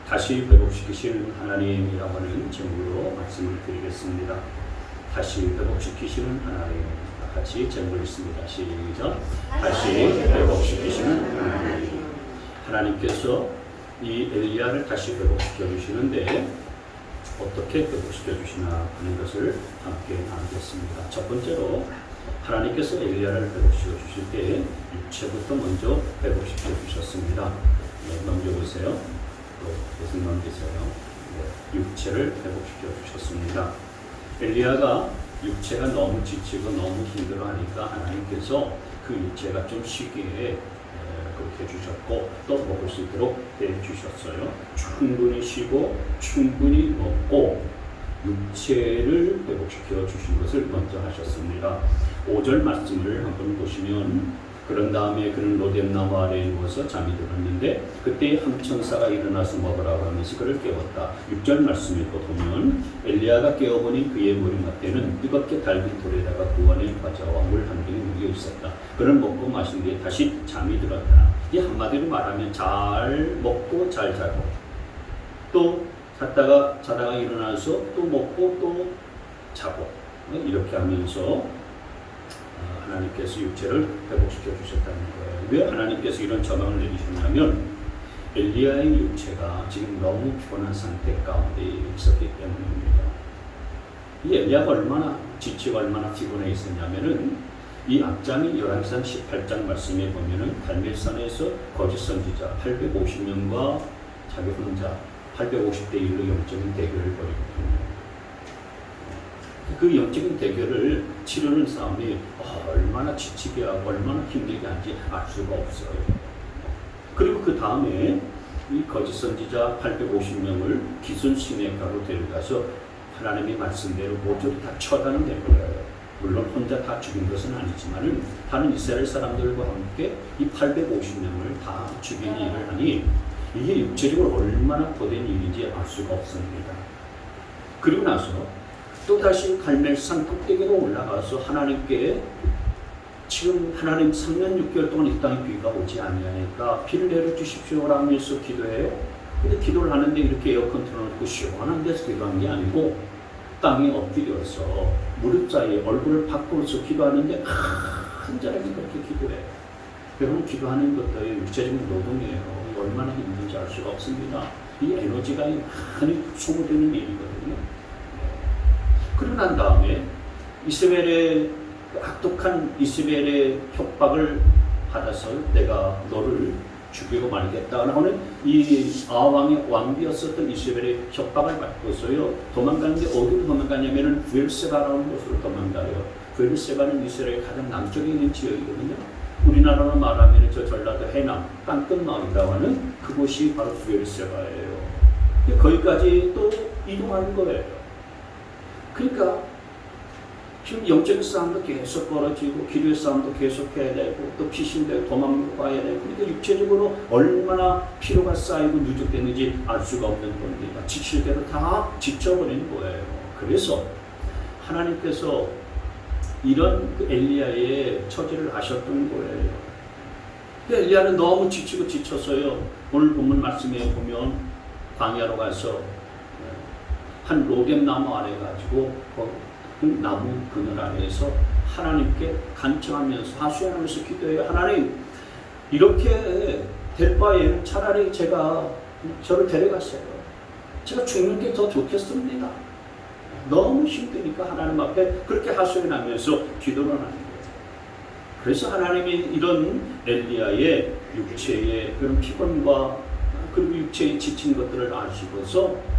다시 회복시키시는 하나님이라고 하는 제목으로 말씀을 드리겠습니다. 다시 회복시키시는 하나님. 같이 제목을 읽습니다. 시작. 다시 회복시키시는 하나님. 하나님께서 이 엘리야를 다시 회복시켜 주시는데 어떻게 회복시켜 주시나 하는 것을 함께 나누겠습니다. 첫 번째로 하나님께서 엘리야를 회복시켜 주실 때 육체부터 먼저 회복시켜 주셨습니다. 넘겨보세요. 또 계속 넘기세요. 육체를 회복시켜 주셨습니다. 엘리야가 육체가 너무 지치고 너무 힘들어하니까 하나님께서 그 육체가 좀 쉬게 그렇게 해주셨고 또 먹을 수 있도록 해주셨어요. 충분히 쉬고 충분히 먹고 육체를 회복시켜 주신 것을 먼저 하셨습니다. 5절 말씀을 한번 보시면 그런 다음에 그는 로뎀나무 아래에 누워서 잠이 들었는데 그때 한 천사가 일어나서 먹으라고 하면서 그를 깨웠다. 6절 말씀에 보면 엘리야가 깨어보니 그의 머리맡에는 뜨겁게 달군 돌에다가 구원의 과자와 물 한 병이 묶여 있었다. 그는 먹고 마신 뒤에 다시 잠이 들었다. 이 한마디로 말하면 잘 먹고 잘 자고 또 자다가 일어나서 또 먹고 또 자고 이렇게 하면서 하나님께서 육체를 회복시켜 주셨다는 거예요. 왜 하나님께서 이런 전망을 내리셨냐면 엘리야의 육체가 지금 너무 피곤한 상태 가운데 있었기 때문입니다. 이 엘리야가 얼마나 지치고 얼마나 피곤해 있었냐면은 이 앞장이 11장 18장 말씀에 보면은 갈멜산에서 거짓 선지자 850명과 자기 혼자 850대 1로 영적인 대결을 벌이거든요. 그 영적인 대결을 치르는 싸움이 얼마나 지치게 하고 얼마나 힘들게 하는지 알 수가 없어요. 그리고 그 다음에 이 거짓 선지자 850명을 기순 시내가로 데려가서 하나님의 말씀대로 모조리 다 처단을 해버려요. 물론 혼자 다 죽인 것은 아니지만은 다른 이스라엘 사람들과 함께 이 850명을 다 죽인 일을 하니 이게 육체적으로 얼마나 고된 일인지 알 수가 없습니다. 그리고 나서 또다시 갈멜산 꼭대기로 올라가서 하나님께 지금 하나님 3년 6개월 동안 이 땅에 비가 오지 아니하니까 비를 내려주십시오 라면서 기도해요. 근데 기도를 하는데 이렇게 에어컨 틀어놓고 시원한 데서 기도한 게 아니고 땅에 엎드려서 무릎 사이에 얼굴을 바꾸어서 기도하는데 한자락이 그렇게 기도해요. 여러분 기도하는 것도 육체적인 노동이에요. 얼마나 힘든지 알 수가 없습니다. 이 에너지가 많이 소모되는 일이거든요. 그러고 난 다음에 이스라엘의 악독한 이스라엘의 협박을 받아서 내가 너를 죽이고 말겠다 하는 이 아왕의 왕비였었던 이스라엘의 협박을 받고서요 도망가는데 어디로 도망가냐면은 부엘세바라는 곳으로 도망가요. 부엘세바는 이스라엘 가장 남쪽에 있는 지역이거든요. 우리나라로 말하면 저 전라도 해남 땅끝마을이라고 하는 그곳이 바로 부엘세바예요. 거기까지 또 이동하는 거예요. 그러니까 지금 영적인 싸움도 계속 벌어지고 기도의 싸움도 계속 해야 되고 또 피신되고 도망도 가야 되고 그러니까 육체적으로 얼마나 피로가 쌓이고 누적되는지 알 수가 없는 겁니다. 지칠 대로 다 지쳐버리는 거예요. 그래서 하나님께서 이런 그 엘리야의 처지를 아셨던 거예요. 엘리야는 너무 지치고 지쳐서요. 오늘 본문 말씀에 보면 광야로 가서 한 로뎀나무 아래 가지고 그 나무 그늘 아래에서 하나님께 간청하면서 하소연하면서 기도해요. 하나님 이렇게 될 바에는 차라리 제가 저를 데려갔어요. 제가 죽는 게 더 좋겠습니다. 너무 힘드니까 하나님 앞에 그렇게 하소연하면서 기도를 하는 거예요. 그래서 하나님이 이런 엘리야의 육체의 그런 피곤과 그리고 육체에 지친 것들을 아시고서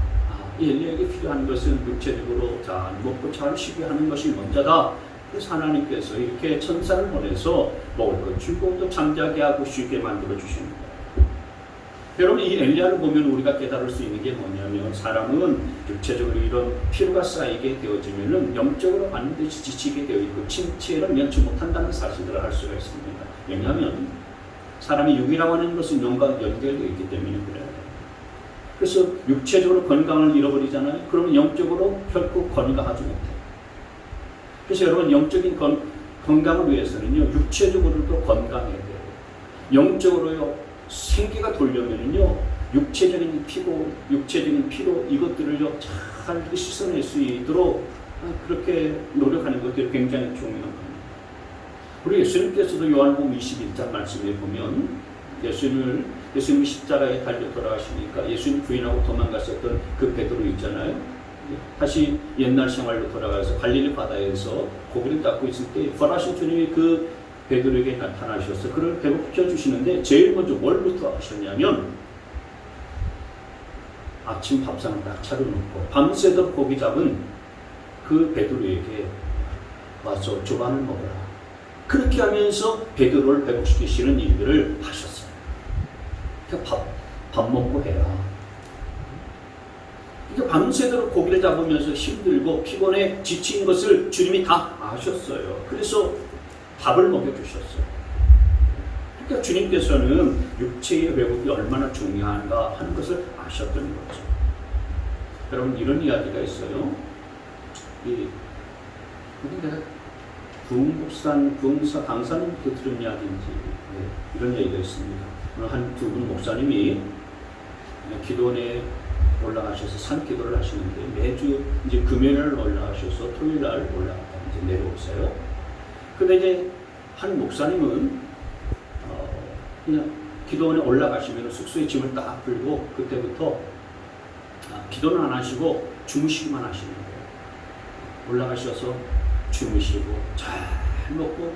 엘리야에게 필요한 것은 육체적으로 잘 먹고 잘 쉬게 하는 것이 먼저다. 그래서 하나님께서 이렇게 천사를 보내서 먹을 것 주고 또 잠자게 하고 쉬게 만들어 주십니다. 여러분 이 엘리야를 보면 우리가 깨달을 수 있는 게 뭐냐면 사람은 육체적으로 이런 피로가 쌓이게 되어지면은 영적으로 반드시 지치게 되어 있고 침체를 면치 못한다는 사실들을 알 수가 있습니다. 왜냐하면 사람이 육이라고 하는 것은 영과 연결되어 있기 때문에 그래요. 그래서 육체적으로 건강을 잃어버리잖아요. 그러면 영적으로 결코 건강하지 못해요. 그래서 여러분 영적인 건강을 위해서는요. 육체적으로도 건강해야 돼요. 영적으로요. 생기가 돌려면은요. 육체적인 피고, 육체적인 피로 이것들을요 잘 씻어낼 수 있도록 그렇게 노력하는 것들이 굉장히 중요한 겁니다. 우리 예수님께서도 요한복음 21장 말씀에 보면 예수님이 십자가에 달려 돌아가시니까 예수님 부인하고 도망갔었던 그 베드로 있잖아요. 다시 옛날 생활로 돌아가서 갈릴리 바다에서 고기를 닦고 있을 때 부활하신 주님이 그 베드로에게 나타나셔서 그를 배고프켜 주시는데 제일 먼저 뭘부터 하셨냐면 아침 밥상을 딱 차려놓고 밤새도록 고기 잡은 그 베드로에게 와서 조반을 먹어라. 그렇게 하면서 베드로를 회복시키시는 일들을 하셨어요. 그러니까 밥 먹고 해라. 그러니까 밤새도록 고기를 잡으면서 힘들고 피곤해 지친 것을 주님이 다 아셨어요. 그래서 밥을 먹여주셨어요. 그러니까 주님께서는 육체의 회복이 얼마나 중요한가 하는 것을 아셨던 거죠. 여러분 이런 이야기가 있어요. 내가 부흥사 강사님부터 들은 이야기인지 이런 얘기가 있습니다. 한 두 분 목사님이 기도원에 올라가셔서 산기도를 하시는데 매주 이제 금요일날 올라가셔서 토요일날 올라갔다 이제 내려오세요. 근데 이제 한 목사님은 그냥 기도원에 올라가시면 숙소에 짐을 딱 풀고 그때부터 기도는 안 하시고 주무시기만 하시는 거예요. 올라가셔서 주무시고 잘 먹고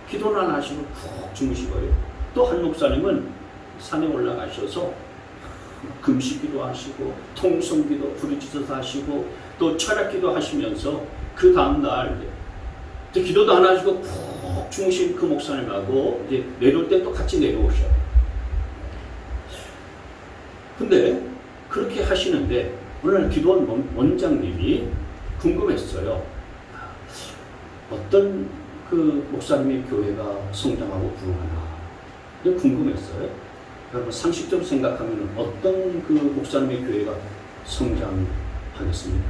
기도는 안 하시고 푹 주무시고요. 또 한 목사님은 산에 올라가셔서 금식기도 하시고 통성기도 부르짖어서 하시고 또 철학기도 하시면서 그 다음날 기도도 안 하시고 푹 주무신 그 목사님하고 이제 내려올 때 또 같이 내려오셔요. 근데 그렇게 하시는데 오늘 기도원 원장님이 궁금했어요. 어떤 그 목사님의 교회가 성장하고 부흥하나 궁금했어요. 여러분 상식적으로 생각하면 어떤 그 목사님의 교회가 성장하겠습니까?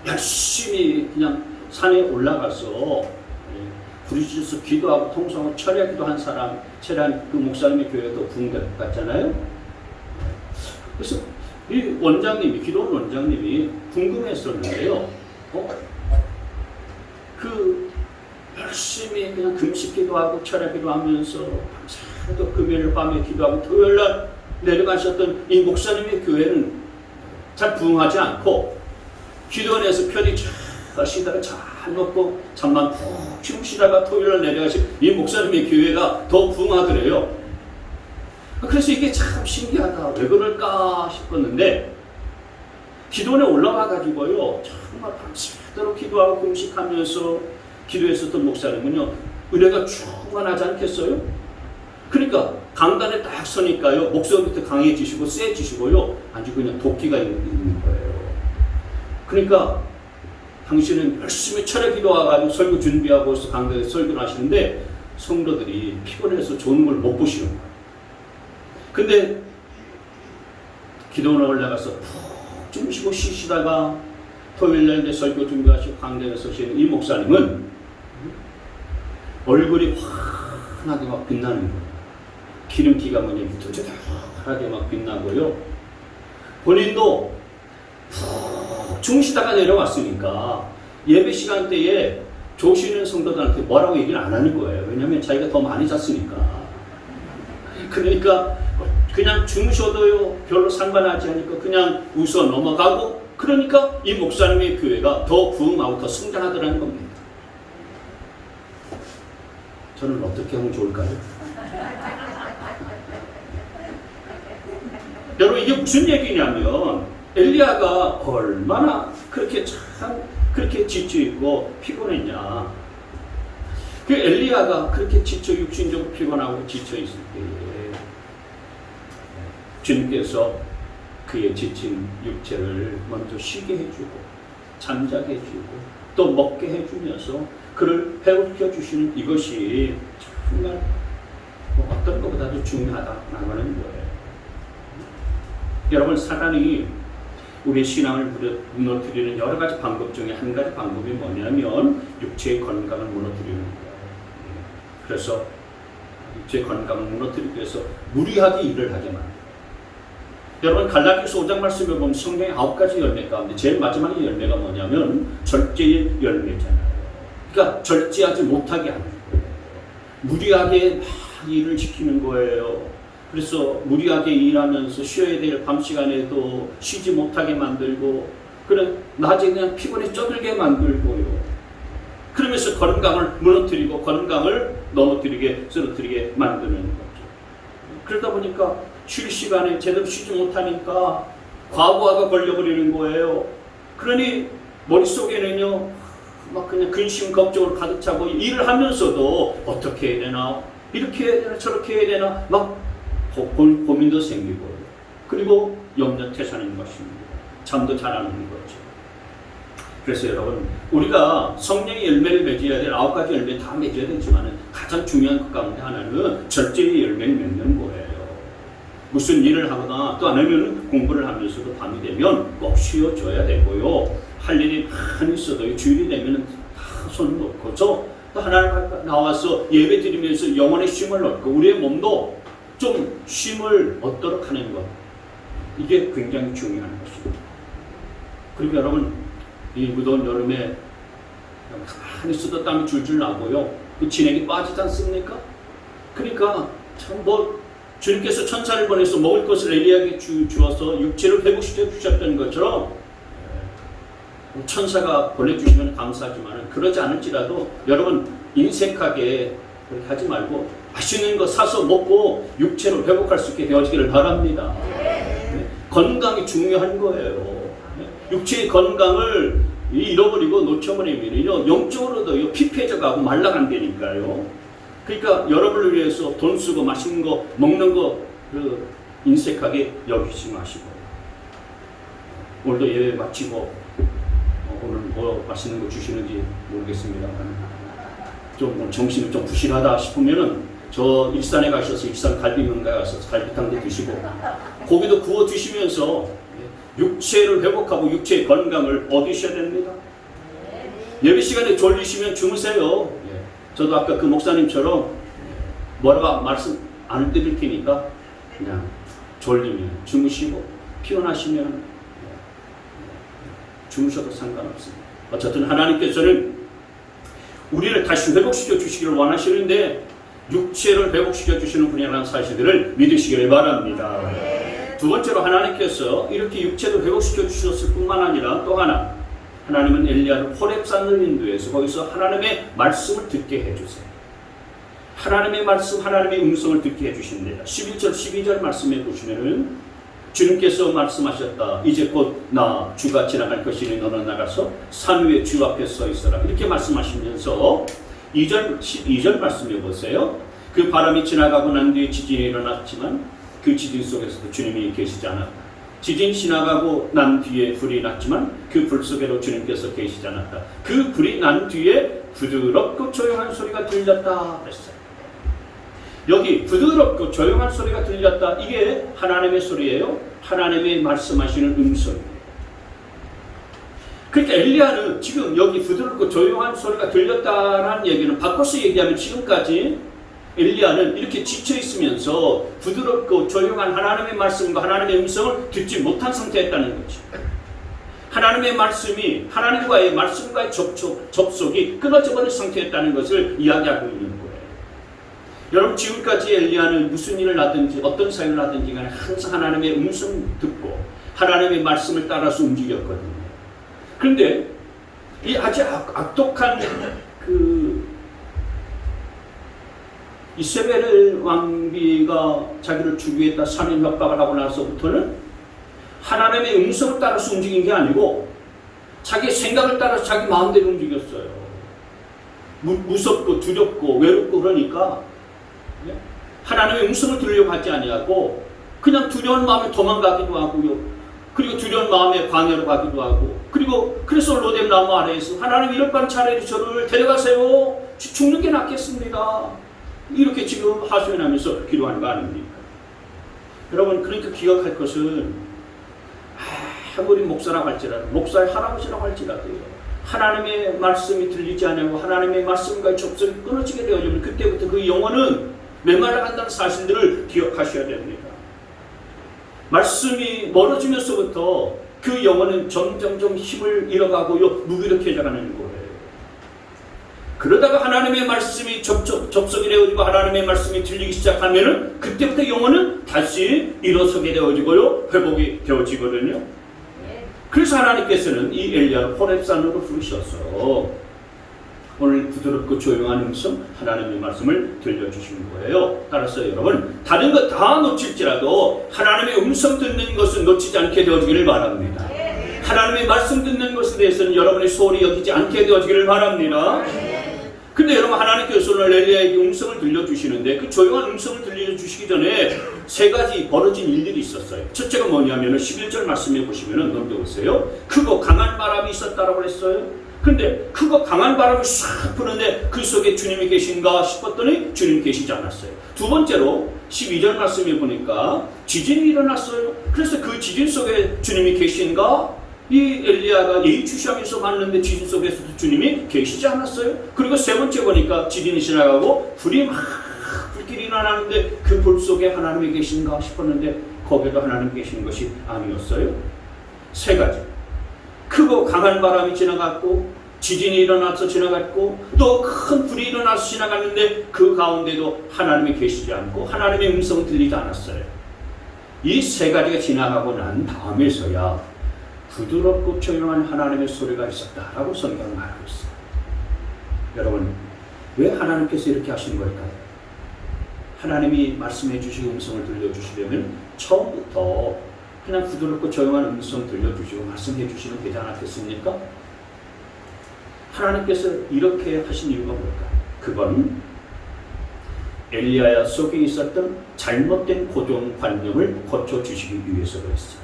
열심히 그냥 산에 올라가서 부르짖어서 기도하고 통성하고 철야기도 한 사람, 철야한 그 목사님의 교회가 더 부흥될 것 같잖아요. 그래서 이 원장님이, 기도원 원장님이 궁금했었는데요. 그 열심히 그냥 금식기도 하고 철야기도 하면서 밤새도 금요일 밤에 기도하고 토요일날 내려가셨던 이 목사님의 교회는 잘 부흥하지 않고 기도원에서 편히 잘 쉬다가 잘 먹고 잠만 푹 주무시다가 토요일날 내려가신 이 목사님의 교회가 더 부흥하더래요. 그래서 이게 참 신기하다. 왜 그럴까 싶었는데 기도원에 올라가 가지고요 정말 밤새도록 기도하고 금식하면서 기도했었던 목사님은요 은혜가 충만하지 않겠어요? 그러니까 강단에 딱 서니까요 목소리부터 강해지시고 세지시고요 아주 그냥 도끼가 있는 거예요. 그러니까 당신은 열심히 철야 기도하고 설교 준비하고 강단에 설교를 하시는데 성도들이 피곤해서 좋은 걸 못 보시는 거예요. 근데 기도원에 올라가서 푹 주무시고 쉬시다가 토요일날 이제 설교 준비하시고 강단에 서시는 이 목사님은 얼굴이 환하게 막 빛나는 거예요. 기름기가 뭐냐면 뚜렷하게 막 빛나고요. 본인도 푹 주무시다가 내려왔으니까 예배 시간대에 조시는 성도들한테 뭐라고 얘기를 안 하는 거예요. 왜냐하면 자기가 더 많이 잤으니까. 그러니까 그냥 주무셔도요 별로 상관하지 않으니까 그냥 웃어 넘어가고 그러니까 이 목사님의 교회가 더 부흥하고 더 성장하더라는 겁니다. 저는 어떻게 하면 좋을까요? 여러분 이게 무슨 얘기냐면 엘리야가 얼마나 그렇게 지쳐있고 피곤했냐. 그 엘리야가 그렇게 육신적으로 피곤하고 지쳐있을 때에 주님께서 그의 지친 육체를 먼저 쉬게 해주고 잠자게 해주고 또 먹게 해주면서 그를 회복시켜 주시는 이것이 정말 어떤 것보다도 중요하다라고 하는 거예요. 여러분 사단이 우리의 신앙을 무너뜨리는 여러 가지 방법 중에 한 가지 방법이 뭐냐면 육체의 건강을 무너뜨리는 거예요. 그래서 육체의 건강을 무너뜨리기 위해서 무리하게 일을 하게 만들어요. 여러분 갈라디아서 5장 말씀을 보면 성경의 9가지 열매 가운데 제일 마지막의 열매가 뭐냐면 절제의 열매잖아요. 그러니까 절제하지 못하게 하는 거예요. 무리하게 막 일을 지키는 거예요. 그래서 무리하게 일하면서 쉬어야 될 밤 시간에도 쉬지 못하게 만들고, 그래 낮에 그냥 피곤해 쪄들게 만들고요. 그러면서 건강을 무너뜨리고 건강을 넘어뜨리게 쓰러뜨리게 만드는 거죠. 그러다 보니까 쉴 시간에 제대로 쉬지 못하니까 과부하가 걸려버리는 거예요. 그러니 머릿속에는요 막 그냥 근심 걱정을 가득 차고, 일을 하면서도 어떻게 해야 되나, 이렇게 해야 되나 저렇게 해야 되나 막 고민도 생기고, 그리고 염려태산인 것입니다. 잠도 잘 안 오는 거죠. 그래서 여러분 우리가 성령의 열매를 맺어야 될 9가지 열매 다 맺어야 되지만 가장 중요한 것 가운데 하나는 절제의 열매를 맺는 거예요. 무슨 일을 하거나 또 아니면 공부를 하면서도 밤이 되면 꼭 쉬어줘야 되고요. 할 일이 많이 있어도 주일이 되면 다 손을 놓고서 또 하나님 나와서 예배 드리면서 영혼의 쉼을 얻고 우리의 몸도 좀 쉼을 얻도록 하는 것, 이게 굉장히 중요한 것입니다. 그리고 여러분 이 무더운 여름에 가만히 있어도 땀이 줄줄 나고요, 그 진액이 빠지지 않습니까? 그러니까 참 주님께서 천사를 보내서 먹을 것을 엘리야에게 주어서 육체를 회복시켜 주셨던 것처럼 천사가 보내주시면 감사하지만 그러지 않을지라도 여러분 인색하게 그렇게 하지 말고 맛있는 거 사서 먹고 육체를 회복할 수 있게 되어지기를 바랍니다. 건강이 중요한 거예요. 육체의 건강을 잃어버리고 놓쳐버리면 영적으로도 피폐해져가고 말라간다니까요. 그러니까 여러분을 위해서 돈 쓰고 맛있는 거 먹는 거 인색하게 여기지 마시고, 오늘도 예배 마치고 오늘 뭐 맛있는 거 주시는지 모르겠습니다만 좀 정신이 좀 부실하다 싶으면은 저 일산에 가셔서 일산 갈비명가에 가서 갈비탕도 드시고 고기도 구워 드시면서 육체를 회복하고 육체의 건강을 얻으셔야 됩니다. 예배 시간에 졸리시면 주무세요. 저도 아까 그 목사님처럼 뭐라고 말씀 안 드릴 테니까 그냥 졸리면 주무시고 피곤하시면 주무셔도 상관없습니다. 어쨌든 하나님께서는 우리를 다시 회복시켜 주시기를 원하시는데 육체를 회복시켜 주시는 분이라는 사실들을 믿으시기를 바랍니다. 두 번째로 하나님께서 이렇게 육체도 회복시켜 주셨을 뿐만 아니라 또 하나, 하나님은 엘리야를 호렙산을 인도해서 거기서 하나님의 말씀을 듣게 해주세요. 하나님의 말씀, 하나님의 음성을 듣게 해주십니다. 11절, 12절 말씀에 보시면은 주님께서 말씀하셨다. 이제 곧 나 주가 지나갈 것이니 너는 나가서 산 위에 주 앞에 서 있어라. 이렇게 말씀하시면서 2절, 12절 말씀해 보세요. 그 바람이 지나가고 난 뒤에 지진이 일어났지만 그 지진 속에서도 주님이 계시지 않았다. 지진 지나가고 난 뒤에 불이 났지만 그 불 속에도 주님께서 계시지 않았다. 그 불이 난 뒤에 부드럽고 조용한 소리가 들렸다 그랬어요. 여기 부드럽고 조용한 소리가 들렸다, 이게 하나님의 소리예요. 하나님의 말씀하시는 음성이에요. 그러니까 엘리야는 지금 여기 부드럽고 조용한 소리가 들렸다라는 얘기는 바꿔서 얘기하면 지금까지 엘리야는 이렇게 지쳐 있으면서 부드럽고 조용한 하나님의 말씀과 하나님의 음성을 듣지 못한 상태였다는 거죠. 하나님의 말씀이, 하나님과의 말씀과의 접속이 끊어져 버린 상태였다는 것을 이야기하고 있는 거예요. 여러분 지금까지 엘리야는 무슨 일을 하든지 어떤 사역을 하든지 간에 항상 하나님의 음성 듣고 하나님의 말씀을 따라서 움직였거든요. 그런데 이 아주 악독한 이세벨 왕비가 자기를 죽이겠다 살인 협박을 하고 나서부터는 하나님의 음성을 따라서 움직인 게 아니고 자기 생각을 따라서 자기 마음대로 움직였어요. 무섭고 두렵고 외롭고 그러니까 하나님의 음성을 들으려고 하지 아니하고 그냥 두려운 마음에 도망가기도 하고요. 그리고 두려운 마음에 광야로 가기도 하고, 그리고 그래서 로뎀 나무 아래에서 하나님 이럴 바는 차라리 저를 데려가세요. 죽는 게 낫겠습니다. 이렇게 지금 하소연하면서 기도하는 거 아닙니까? 여러분 그러니까 기억할 것은 아무리 목사라고 할지라도, 목사의 할아버지라고 할지라도요, 하나님의 말씀이 들리지 않고 하나님의 말씀과의 접속이 끊어지게 되어지면 그때부터 그 영혼은 메말라간다는 사실들을 기억하셔야 됩니다. 말씀이 멀어지면서부터 그 영혼은 점점점 힘을 잃어가고요, 무기력해져가는 거예요. 그러다가 하나님의 말씀이 접속이 되어지고 하나님의 말씀이 들리기 시작하면은 그때부터 영혼은 다시 일어서게 되어지고요, 회복이 되어지거든요. 그래서 하나님께서는 이 엘리야를 호렙산으로 부르셔서 오늘 부드럽고 조용한 음성, 하나님의 말씀을 들려주신 거예요. 따라서 여러분, 다른 것 다 놓칠지라도 하나님의 음성 듣는 것은 놓치지 않게 되어지기를 바랍니다. 하나님의 말씀 듣는 것에 대해서는 여러분이 소홀히 여기지 않게 되어지기를 바랍니다. 근데 여러분, 하나님께서 오늘 엘리야에게 음성을 들려주시는데 그 조용한 음성을 들려주시기 전에 세 가지 벌어진 일들이 있었어요. 첫째가 뭐냐면 11절 말씀해 보시면 넘겨보세요. 크고 강한 바람이 있었다라고 했어요. 근데 크고 강한 바람을 싹 부는데 그 속에 주님이 계신가 싶었더니 주님 계시지 않았어요. 두 번째로 12절 말씀해 보니까 지진이 일어났어요. 그래서 그 지진 속에 주님이 계신가? 이 엘리야가 예의주시하면서 봤는데 지진 속에서도 주님이 계시지 않았어요. 그리고 세 번째 보니까 지진이 지나가고 불이 막 불길이 일어나는데 그 불 속에 하나님이 계신가 싶었는데 거기도 하나님 계신 것이 아니었어요. 세 가지. 크고 강한 바람이 지나갔고 지진이 일어나서 지나갔고 또 큰 불이 일어나서 지나갔는데 그 가운데도 하나님이 계시지 않고 하나님의 음성은 들리지 않았어요. 이 세 가지가 지나가고 난 다음에서야 부드럽고 조용한 하나님의 소리가 있었다라고 성경은 말하고 있어요. 여러분, 왜 하나님께서 이렇게 하신 걸까요? 하나님이 말씀해 주시고 음성을 들려주시려면 처음부터 그냥 부드럽고 조용한 음성 들려주시고 말씀해 주시면 되지 않았겠습니까? 하나님께서 이렇게 하신 이유가 뭘까요? 그건 엘리야 속에 있었던 잘못된 고정관념을 고쳐주시기 위해서 그랬어요.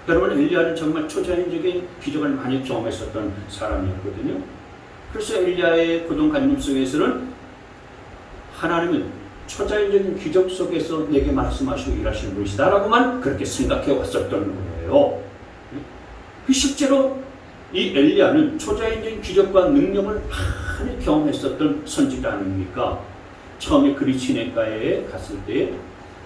여러분, 엘리야는 정말 초자연적인 기적을 많이 경험했었던 사람이었거든요. 그래서 엘리야의 고정관념 속에서는 하나님은 초자연적인 기적 속에서 내게 말씀하시고 일하시는 분이시다라고만 그렇게 생각해 왔었던 거예요. 실제로 이 엘리야는 초자연적인 기적과 능력을 많이 경험했었던 선지자 아닙니까? 처음에 그리 시내가에 갔을 때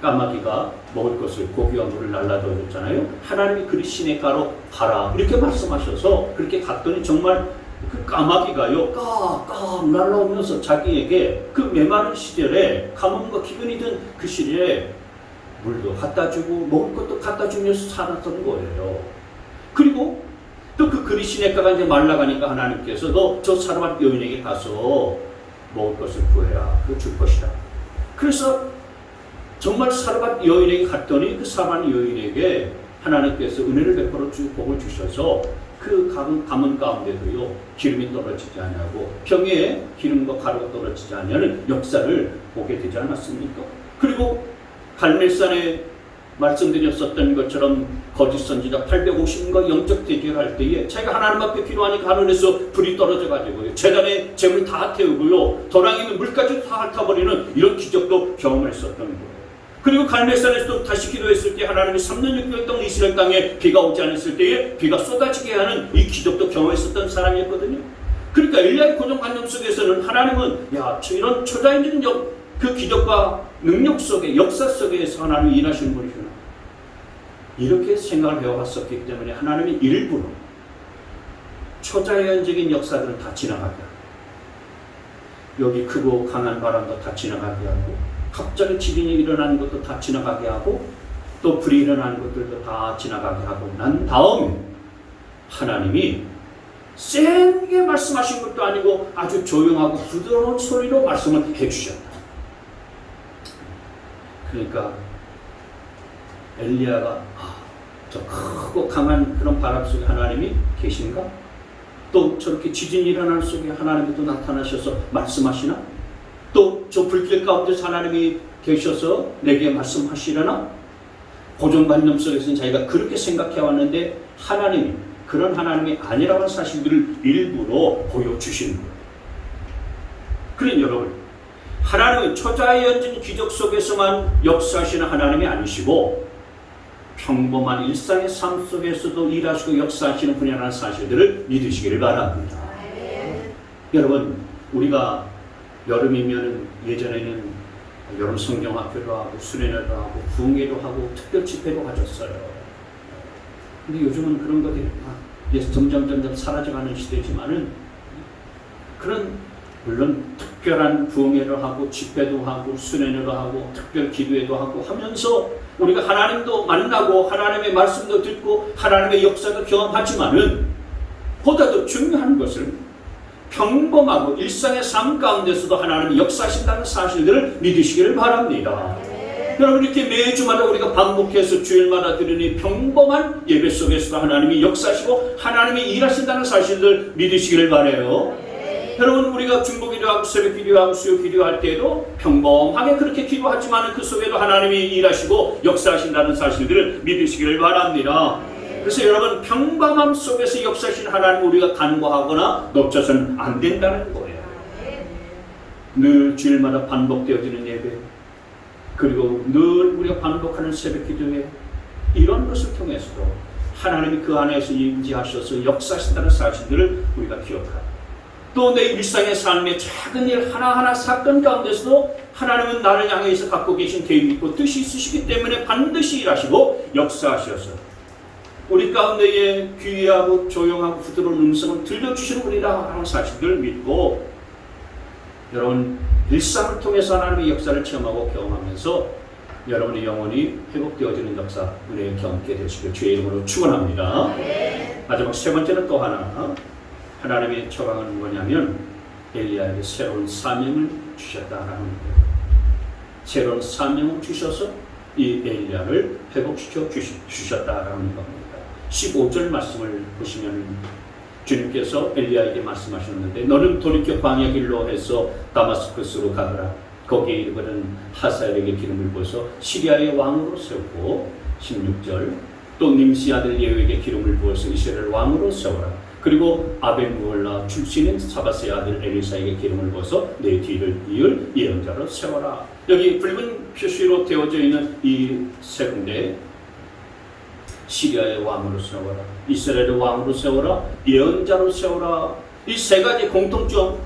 까마귀가 먹을 것을 고기와 물을 날라다줬잖아요. 하나님이 그리 시내가로 가라 이렇게 말씀하셔서 그렇게 갔더니 정말 그 까마귀가요 까 날라오면서 자기에게 그 메마른 시절에 가뭄과 기근이 든 그 시절에 물도 갖다 주고 먹을 것도 갖다 주면서 살았던 거예요. 그리고 또 그 그리 시내가가 이제 말라가니까 하나님께서 너 저 사르밧 여인에게 가서 먹을 것을 구해라. 그거 줄 것이다. 그래서 정말 사르밧 여인에게 갔더니 그 사르밧 여인에게 하나님께서 은혜를 베풀어 주고 복을 주셔서 그 가문 가운데도요 기름이 떨어지지 않고 병에 기름과 가루가 떨어지지 않는 역사를 보게 되지 않았습니까? 그리고 갈멜산에 말씀드렸었던 것처럼 거짓 선지자 850인과 영적 대결할 때에 자기가 하나님 앞에 기도하니까 하늘에서 불이 떨어져가지고요 제단에 재물 다 태우고요 도랑에 있는 물까지 다 핥아버리는 이런 기적도 경험했었던 거예요. 그리고 갈멜산에서도 다시 기도했을 때 하나님이 3년 6개월 동안 이스라엘 땅에 비가 오지 않았을 때에 비가 쏟아지게 하는 이 기적도 경험했었던 사람이었거든요. 그러니까 엘리야의 고정관념 속에서는 하나님은 이런 초자연적인 그 기적과 능력 속에 역사 속에서 하나님이 일하시는 분이구나 이렇게 생각을 해왔었기 때문에 하나님이 일부러 초자연적인 역사들을 다 지나가게 하고 여기 크고 강한 바람도 다 지나가게 하고 갑자기 지진이 일어나는 것도 다 지나가게 하고 또 불이 일어나는 것들도 다 지나가게 하고 난 다음에 하나님이 세게 말씀하신 것도 아니고 아주 조용하고 부드러운 소리로 말씀을 해주셨다. 그러니까 엘리야가 저 크고 강한 그런 바람 속에 하나님이 계신가? 또 저렇게 지진이 일어나는 속에 하나님이 또 나타나셔서 말씀하시나? 또 저 불길 가운데서 하나님이 계셔서 내게 말씀하시려나? 고정관념 속에서는 자기가 그렇게 생각해 왔는데 하나님이 그런 하나님이 아니라는 사실들을 일부러 보여주시는 거예요. 그러니 여러분, 하나님은 초자연적인 기적 속에서만 역사하시는 하나님이 아니시고 평범한 일상의 삶 속에서도 일하시고 역사하시는 분이라는 사실들을 믿으시기를 바랍니다. 여러분, 우리가 여름이면 예전에는 여러분 성경학교도 하고 수련회도 하고 부흥회도 하고 특별 집회도 가졌어요. 근데 요즘은 그런 것들이 점점 사라져가는 시대지만은 그런 물론 특별한 부흥회를 하고 집회도 하고 수련회도 하고 특별 기도회도 하고 하면서 우리가 하나님도 만나고 하나님의 말씀도 듣고 하나님의 역사도 경험하지만은 보다 더 중요한 것은 평범하고 일상의 삶 가운데서도 하나님이 역사하신다는 사실들을 믿으시기를 바랍니다. 여러분 이렇게 매주마다 우리가 반복해서 주일마다 드리는 평범한 예배 속에서도 하나님이 역사하시고 하나님이 일하신다는 사실들 믿으시기를 바라요. 여러분 우리가 중보 기도하고 새벽 기도하고 수요 기도할 때에도 평범하게 그렇게 기도하지만 그 속에도 하나님이 일하시고 역사하신다는 사실들을 믿으시기를 바랍니다. 그래서 여러분 평범함 속에서 역사하신 하나님 우리가 간과하거나 놓쳐서는 안 된다는 거예요. 늘 주일마다 반복되어지는 예배 그리고 늘 우리가 반복하는 새벽 기도회 이런 것을 통해서도 하나님이 그 안에서 임재하셔서 역사하신다는 사실들을 우리가 기억하고 또 내 일상의 삶의 작은 일 하나하나 사건 가운데서도 하나님은 나를 향해서 갖고 계신 계획이 있고 뜻이 있으시기 때문에 반드시 일하시고 역사하셔서 우리 가운데에 귀하고 조용하고 부드러운 음성을 들려주시는 분이라 하는 사실을 믿고 여러분 일상을 통해서 하나님의 역사를 체험하고 경험하면서 여러분의 영혼이 회복되어지는 역사 은혜의 경험게 되시길 주의 이름으로 축원합니다. 마지막 세 번째는 또 하나 하나님의 처방은 뭐냐면 엘리야에게 새로운 사명을 주셨다라는 거예요. 새로운 사명을 주셔서 이 엘리야를 회복시켜 주셨다라는 겁니다. 15절 말씀을 보시면 주님께서 엘리야에게 말씀하셨는데 너는 돌이켜 광야 길로 해서 다마스커스로 가거라. 거기에 이르거든 하사엘에게 기름을 부어서 시리아의 왕으로 세우고 16절 또 님시 아들 예후에게 기름을 부어서 이스라엘 왕으로 세워라. 그리고 아벤무올라 출신인 사바스의 아들 엘리사에게 기름을 부어서 내 뒤를 이을 예언자로 세워라. 여기 붉은 표시로 되어져 있는 이 세 군데 시리아의 왕으로 세워라, 이스라엘의 왕으로 세워라, 예언자로 세워라. 이 세 가지 공통점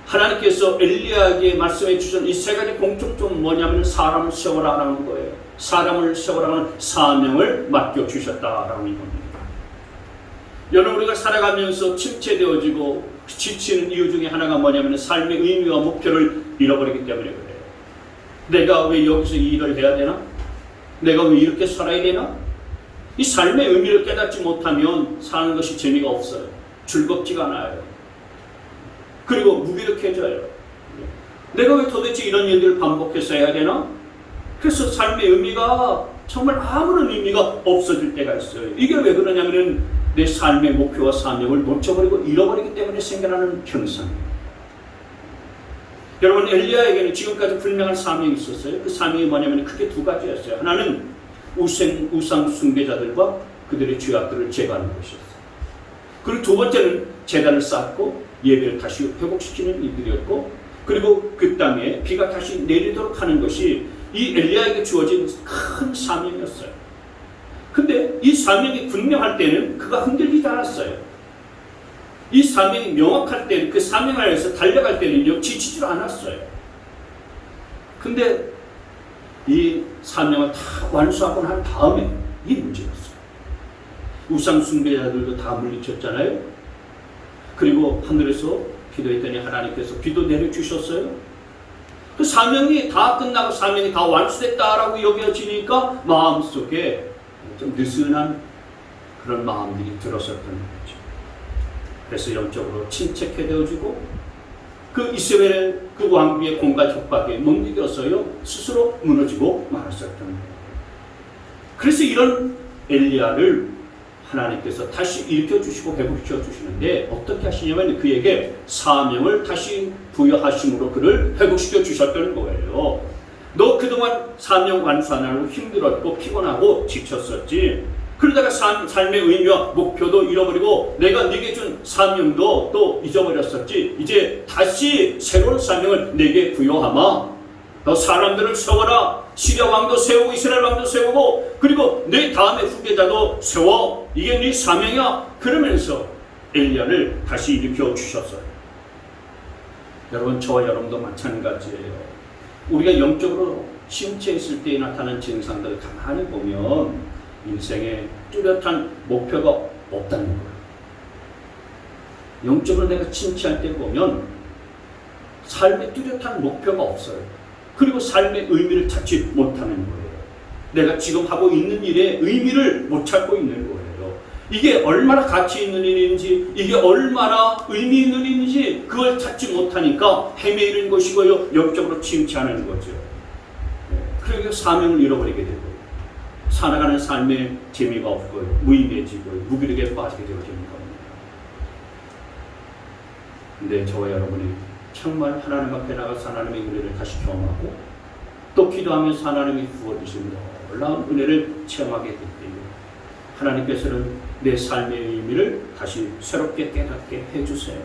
하나님께서 엘리야에게 말씀해 주신 이 세 가지 공통점 뭐냐면 사람을 세워라라는 거예요. 사람을 세워라는 사명을 맡겨 주셨다라는 겁니다. 여러분 우리가 살아가면서 침체되어지고 지치는 이유 중에 하나가 뭐냐면 삶의 의미와 목표를 잃어버리기 때문에 그래요. 내가 왜 여기서 이 일을 해야 되나? 내가 왜 이렇게 살아야 되나? 이 삶의 의미를 깨닫지 못하면 사는 것이 재미가 없어요. 즐겁지가 않아요. 그리고 무기력해져요. 내가 왜 도대체 이런 일들을 반복해서 해야 되나? 그래서 삶의 의미가 정말 아무런 의미가 없어질 때가 있어요. 이게 왜 그러냐면 내 삶의 목표와 사명을 놓쳐버리고 잃어버리기 때문에 생겨나는 현상이에요. 여러분 엘리야에게는 지금까지 분명한 사명이 있었어요. 그 사명이 뭐냐면 크게 두 가지였어요. 하나는 우상 숭배자들과 그들의 죄악들을 제거하는 것이었어요. 그리고 두 번째는 제단을 쌓고 예배를 다시 회복시키는 일들이었고 그리고 그 땅에 비가 다시 내리도록 하는 것이 이 엘리야에게 주어진 큰 사명이었어요. 근데 이 사명이 분명할 때는 그가 흔들리지 않았어요. 이 사명이 명확할 때는 그 사명 안에서 달려갈 때는요 지치지 않았어요. 근데 이 사명을 다 완수하고 난 다음에 이 문제였어요. 우상 숭배자들도 다 물리쳤잖아요. 그리고 하늘에서 기도했더니 하나님께서 비도 내려주셨어요. 그 사명이 다 끝나고 사명이 다 완수됐다라고 여겨지니까 마음속에 좀 느슨한 그런 마음들이 들었었던 거죠. 그래서 영적으로 침체되어지고 그 이스라엘 그 왕비의 공갈 협박에 못 이겨서요 스스로 무너지고 말았었던 거예요. 그래서 이런 엘리야를 하나님께서 다시 일으켜주시고 회복시켜 주시는데 어떻게 하시냐면 그에게 사명을 다시 부여하심으로 그를 회복시켜 주셨던 거예요. 너 그동안 사명 완수하느라고 힘들었고 피곤하고 지쳤었지. 그러다가 삶의 의미와 목표도 잃어버리고 내가 네게 준 사명도 또 잊어버렸었지. 이제 다시 새로운 사명을 내게 부여하마. 너 사람들을 세워라. 시리아 왕도 세우고 이스라엘 왕도 세우고 그리고 내 다음에 후계자도 세워. 이게 네 사명이야. 그러면서 엘리야를 다시 일으켜 주셨어요. 여러분 저와 여러분도 마찬가지예요. 우리가 영적으로 침체했을 때 나타나는 증상들을 가만히 보면 인생에 뚜렷한 목표가 없다는 거예요. 영적으로 내가 침체할 때 보면 삶에 뚜렷한 목표가 없어요. 그리고 삶의 의미를 찾지 못하는 거예요. 내가 지금 하고 있는 일에 의미를 못 찾고 있는 거예요. 이게 얼마나 가치 있는 일인지, 이게 얼마나 의미 있는 일인지 그걸 찾지 못하니까 헤매이는 것이고요. 영적으로 침체하는 거죠. 그러니까 사명을 잃어버리게 되고 살아가는 삶에 재미가 없고요. 무의미해지고 무기력에 빠지게 되어지는 겁니다. 근데 저와 여러분이 정말 하나님 앞에 나가서 하나님의 은혜를 다시 경험하고 또 기도하면서 하나님이 부어주신 놀라운 은혜를 체험하게 될 때에 하나님께서는 내 삶의 의미를 다시 새롭게 깨닫게 해주세요.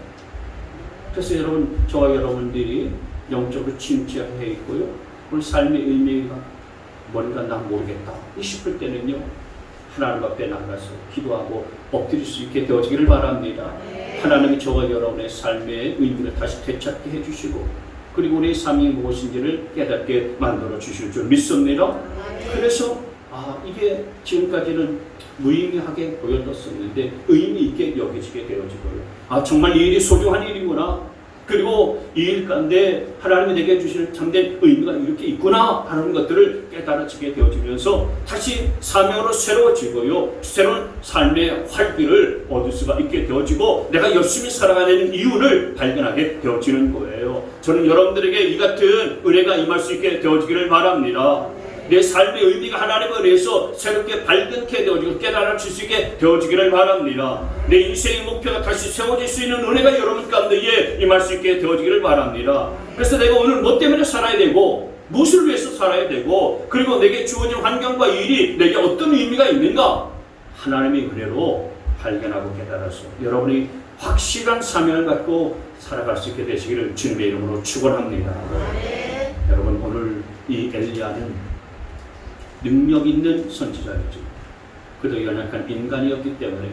그래서 여러분, 저와 여러분들이 영적으로 침체해 있고요. 우리 삶의 의미가 뭔가 난 모르겠다 싶을 때는요, 하나님 앞에 나가서 기도하고 엎드릴 수 있게 되어지기를 바랍니다. 하나님이 저와 여러분의 삶의 의미를 다시 되찾게 해주시고 그리고 우리의 삶이 무엇인지를 깨닫게 만들어 주실 줄 믿습니다. 그래서 이게 지금까지는 무의미하게 보여졌었는데 의미 있게 여겨지게 되어지고요. 정말 이 일이 소중한 일이구나. 그리고 이 일 가운데 하나님이 내게 주시는 참된 의미가 이렇게 있구나 하는 것들을 깨달아지게 되어지면서 다시 사명으로 새로워지고요. 새로운 삶의 활기를 얻을 수가 있게 되어지고 내가 열심히 살아가는 이유를 발견하게 되어지는 거예요. 저는 여러분들에게 이 같은 은혜가 임할 수 있게 되어지기를 바랍니다. 내 삶의 의미가 하나님의 은혜에서 새롭게 발견케 되어지고 깨달아질 수 있게 되어지기를 바랍니다. 내 인생의 목표가 다시 세워질 수 있는 은혜가 여러분 가운데에 임할 수 있게 되어지기를 바랍니다. 그래서 내가 오늘 뭐 때문에 살아야 되고 무엇을 위해서 살아야 되고 그리고 내게 주어진 환경과 일이 내게 어떤 의미가 있는가 하나님의 은혜로 발견하고 깨달아서 여러분이 확실한 사명을 갖고 살아갈 수 있게 되시기를 주님의 이름으로 축원합니다. 여러분, 오늘 이 엘리야는 능력 있는 선지자였죠. 그도 연약한 인간이었기 때문에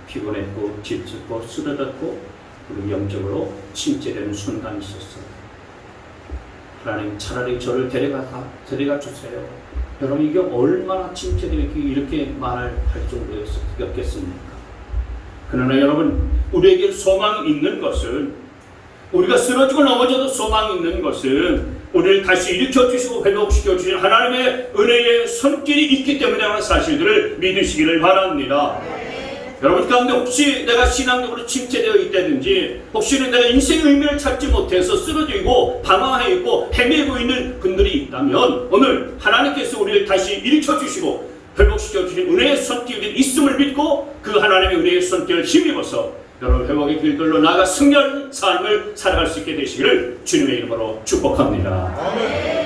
피곤했고 지쳤고 쓰러졌고 그리고 영적으로 침체되는 순간이 있었어요. 하나님, 차라리 저를 데려가 주세요. 여러분, 이게 얼마나 침체되어 이렇게 말할 정도였겠습니까? 그러나 여러분, 우리에게 소망이 있는 것은 우리가 쓰러지고 넘어져도 소망이 있는 것은 우리를 다시 일으켜주시고 회복시켜주신 하나님의 은혜의 손길이 있기 때문에 하는 사실들을 믿으시기를 바랍니다. 여러분 가운데 혹시 내가 신앙적으로 침체되어 있다든지 혹시는 내가 인생의 의미를 찾지 못해서 쓰러지고 방황해 있고 헤매고 있는 분들이 있다면 오늘 하나님께서 우리를 다시 일으켜주시고 회복시켜주신 은혜의 손길이 있음을 믿고 그 하나님의 은혜의 손길을 힘입어서 여러분 회복의 길들로 나아가 승리하는 삶을 살아갈 수 있게 되시기를 주님의 이름으로 축복합니다. 아멘.